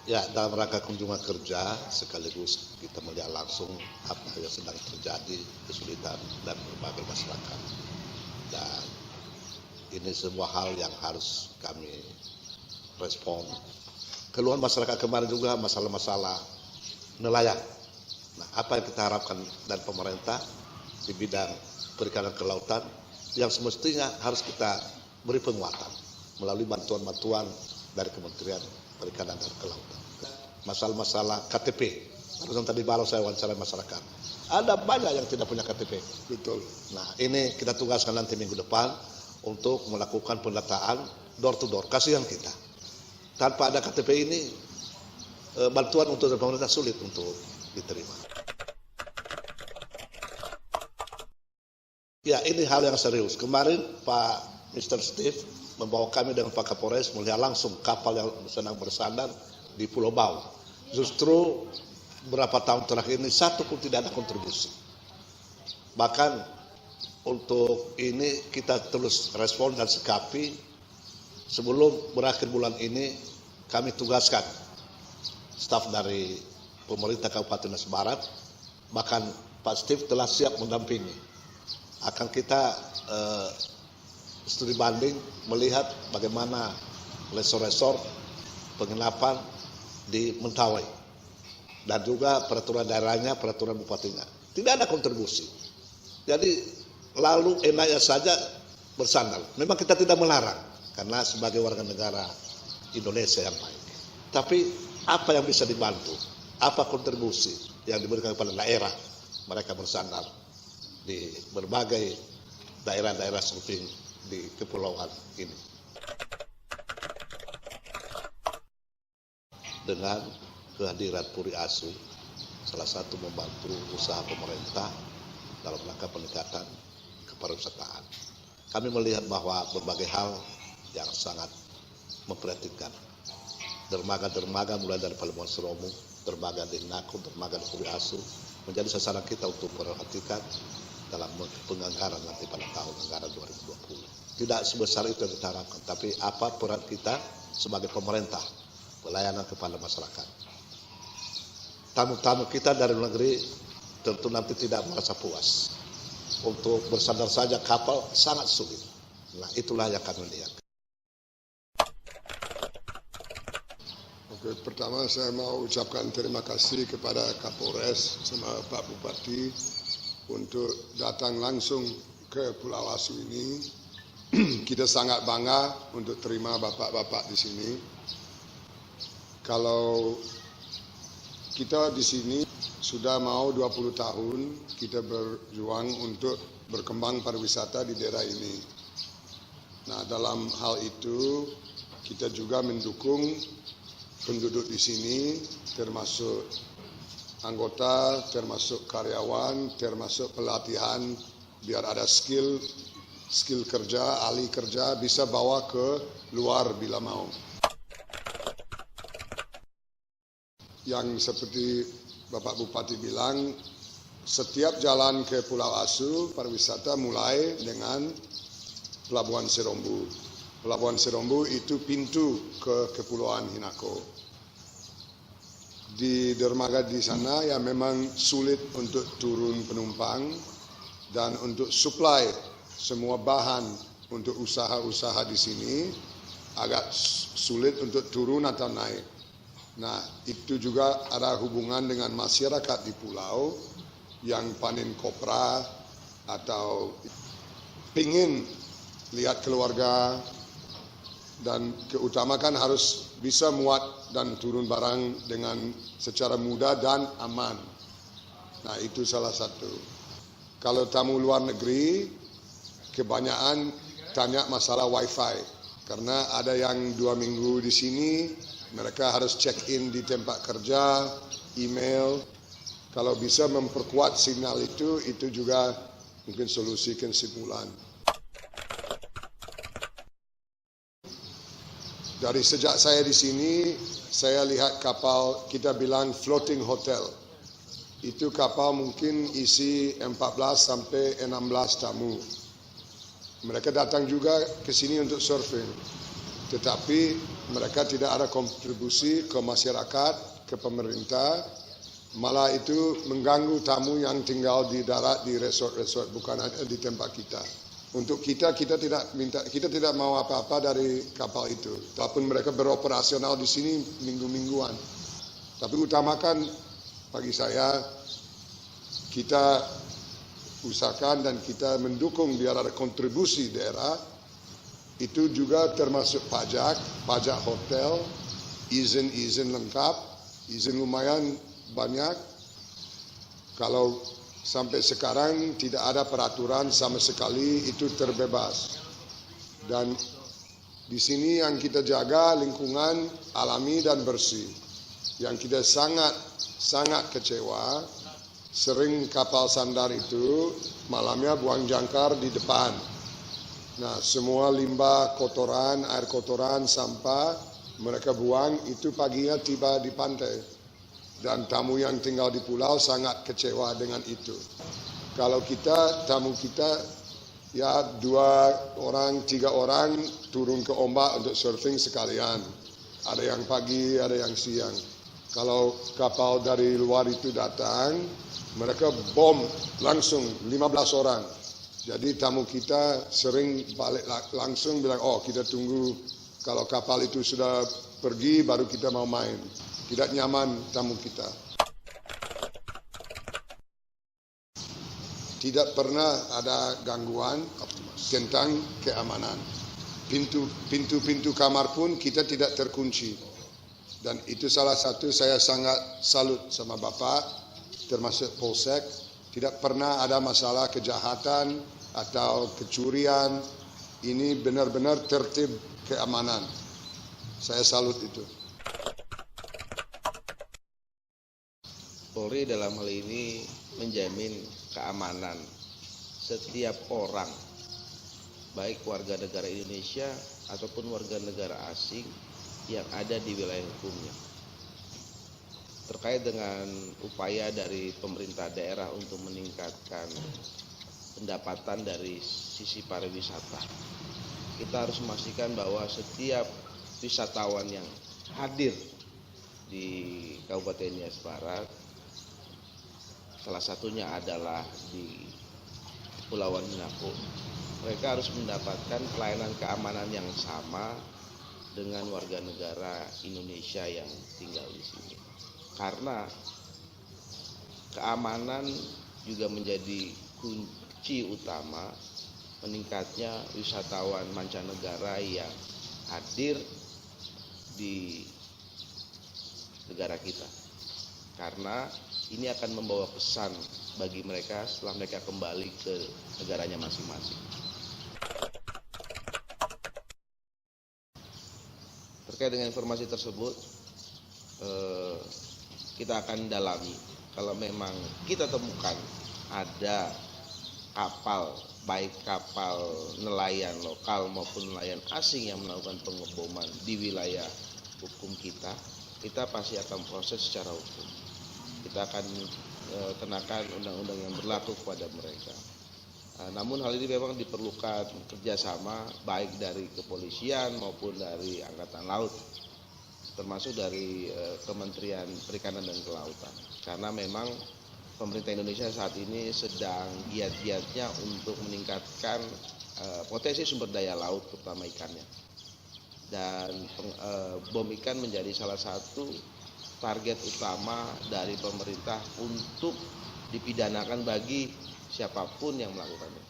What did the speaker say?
Ya, dalam rangka kunjungan kerja sekaligus kita melihat langsung apa yang sedang terjadi, kesulitan dan berbagai masyarakat. Dan ini sebuah hal yang harus kami respon. Keluhan masyarakat kemarin juga masalah-masalah nelayan. Nah, apa yang kita harapkan dari pemerintah di bidang perikanan kelautan yang semestinya harus kita beri penguatan melalui bantuan-bantuan dari Kementerian Perikanan dan Kelautan. Masalah-masalah KTP, barusan tadi baru saya wawancara masyarakat. Ada banyak yang tidak punya KTP. Betul. Nah, ini kita tugaskan nanti minggu depan untuk melakukan pendataan door to door. Kasihan kita. Tanpa ada KTP ini, bantuan untuk pemerintah sulit untuk diterima. Ya, ini hal yang serius. Kemarin Pak Mr. Steve membawa kami dengan Pak Kapolres melihat langsung kapal yang sedang bersandar di Pulau Bau. Justru beberapa tahun terakhir ini satu pun tidak ada kontribusi. Bahkan untuk ini kita terus respon dan sikapi. Sebelum berakhir bulan ini kami tugaskan staf dari pemerintah Kabupaten Nias Barat, bahkan Pak Steve telah siap mendampingi. Akan kita studi banding melihat bagaimana resor-resor penginapan di Mentawai dan juga peraturan daerahnya, peraturan bupatinya. Tidak ada kontribusi. Jadi lalu enaknya saja bersandar. Memang kita tidak melarang karena sebagai warga negara Indonesia yang baik. Tapi apa yang bisa dibantu? Apa kontribusi yang diberikan kepada daerah? Mereka bersandar di berbagai daerah-daerah surfing di kepulauan ini. Dengan kehadiran Puri Asu, salah satu membantu usaha pemerintah dalam rangka peningkatan kepariwisataan. Kami melihat bahwa berbagai hal yang sangat memprihatinkan. Dermaga-dermaga mulai dari Pelabuhan Seromu, dermaga di Nako, dermaga di Puri Asu menjadi sasaran kita untuk memperhatikan dalam penganggaran nanti pada tahun anggaran 2020. Tidak sebesar itu yang kita harapkan, tapi apa peran kita sebagai pemerintah pelayanan kepada masyarakat. Tamu-tamu kita dari luar negeri tentu nanti tidak merasa puas. Untuk bersandar saja kapal sangat sulit. Nah, itulah yang kami lihat. Oke, pertama saya mau ucapkan terima kasih kepada Kapolres sama Pak Bupati untuk datang langsung ke Pulau Asu ini. Kita sangat bangga untuk terima bapak-bapak di sini. Kalau kita di sini sudah mau 20 tahun kita berjuang untuk berkembang pariwisata di daerah ini. Nah, dalam hal itu kita juga mendukung penduduk di sini termasuk anggota, termasuk karyawan, termasuk pelatihan biar ada skill kerja, ahli kerja bisa bawa ke luar bila mau. Yang seperti Bapak Bupati bilang, setiap jalan ke Pulau Asu pariwisata mulai dengan Pelabuhan Serombu. Pelabuhan Serombu itu pintu ke Kepulauan Hinako. Di dermaga di sana ya memang sulit untuk turun penumpang dan untuk supply semua bahan untuk usaha-usaha di sini agak sulit untuk turun atau naik. Nah, itu juga ada hubungan dengan masyarakat di pulau yang panen kopra atau pingin lihat keluarga dan keutamakan harus bisa muat dan turun barang dengan secara mudah dan aman. Nah, itu salah satu. Kalau tamu luar negeri, kebanyakan tanya masalah wifi. Karena ada yang 2 minggu di sini, mereka harus check in di tempat kerja, email. Kalau bisa memperkuat signal itu juga mungkin solusi kesimpulan. Dari sejak saya di sini, saya lihat kapal kita bilang floating hotel. Itu kapal mungkin isi 14 sampai 16 tamu. Mereka datang juga ke sini untuk surfing. Tetapi mereka tidak ada kontribusi ke masyarakat, ke pemerintah, malah itu mengganggu tamu yang tinggal di darat di resort-resort, bukan di tempat kita. Untuk kita tidak mau apa-apa dari kapal itu. Walaupun mereka beroperasional di sini minggu-mingguan. Tapi utamakan bagi saya, kita usahakan dan kita mendukung biar ada kontribusi daerah. Itu juga termasuk pajak hotel, izin lengkap, izin lumayan banyak. Kalau sampai sekarang tidak ada peraturan sama sekali, itu terbebas. Dan di sini yang kita jaga lingkungan alami dan bersih. Yang kita sangat kecewa, sering kapal sandar itu malamnya buang jangkar di depan. Nah, semua limbah kotoran, air kotoran, sampah mereka buang, itu paginya tiba di pantai. Dan tamu yang tinggal di pulau sangat kecewa dengan itu. Kalau tamu kita ya 2 orang, 3 orang turun ke ombak untuk surfing sekalian. Ada yang pagi, ada yang siang. Kalau kapal dari luar itu datang, mereka bom langsung 15 orang. Jadi tamu kita sering balik langsung bilang, oh kita tunggu kalau kapal itu sudah pergi baru kita mau main. Tidak nyaman tamu kita. Tidak pernah ada gangguan tentang keamanan. Pintu kamar pun kita tidak terkunci. Dan itu salah satu saya sangat salut sama Bapak, termasuk Polsek. Tidak pernah ada masalah kejahatan atau kecurian. Ini benar-benar tertib keamanan. Saya salut itu. Polri dalam hal ini menjamin keamanan setiap orang, baik warga negara Indonesia ataupun warga negara asing yang ada di wilayah hukumnya. Terkait dengan upaya dari pemerintah daerah untuk meningkatkan pendapatan dari sisi pariwisata, kita harus memastikan bahwa setiap wisatawan yang hadir di Kabupaten Nias Barat, salah satunya adalah di Kepulauan Menapu, mereka harus mendapatkan pelayanan keamanan yang sama dengan warga negara Indonesia yang tinggal di sini. Karena keamanan juga menjadi kunci utama meningkatnya wisatawan mancanegara yang hadir di negara kita. Karena ini akan membawa pesan bagi mereka setelah mereka kembali ke negaranya masing-masing. Terkait dengan informasi tersebut, kita akan dalami. Kalau memang kita temukan ada kapal, baik kapal nelayan lokal maupun nelayan asing yang melakukan pengeboman di wilayah hukum kita pasti akan proses secara hukum. Kita akan kenakan undang-undang yang berlaku kepada mereka. Namun hal ini memang diperlukan kerjasama baik dari kepolisian maupun dari Angkatan Laut, termasuk dari Kementerian Perikanan dan Kelautan. Karena memang pemerintah Indonesia saat ini sedang giat-giatnya untuk meningkatkan potensi sumber daya laut, terutama ikannya. Dan bom ikan menjadi salah satu target utama dari pemerintah untuk dipidanakan bagi siapapun yang melakukannya.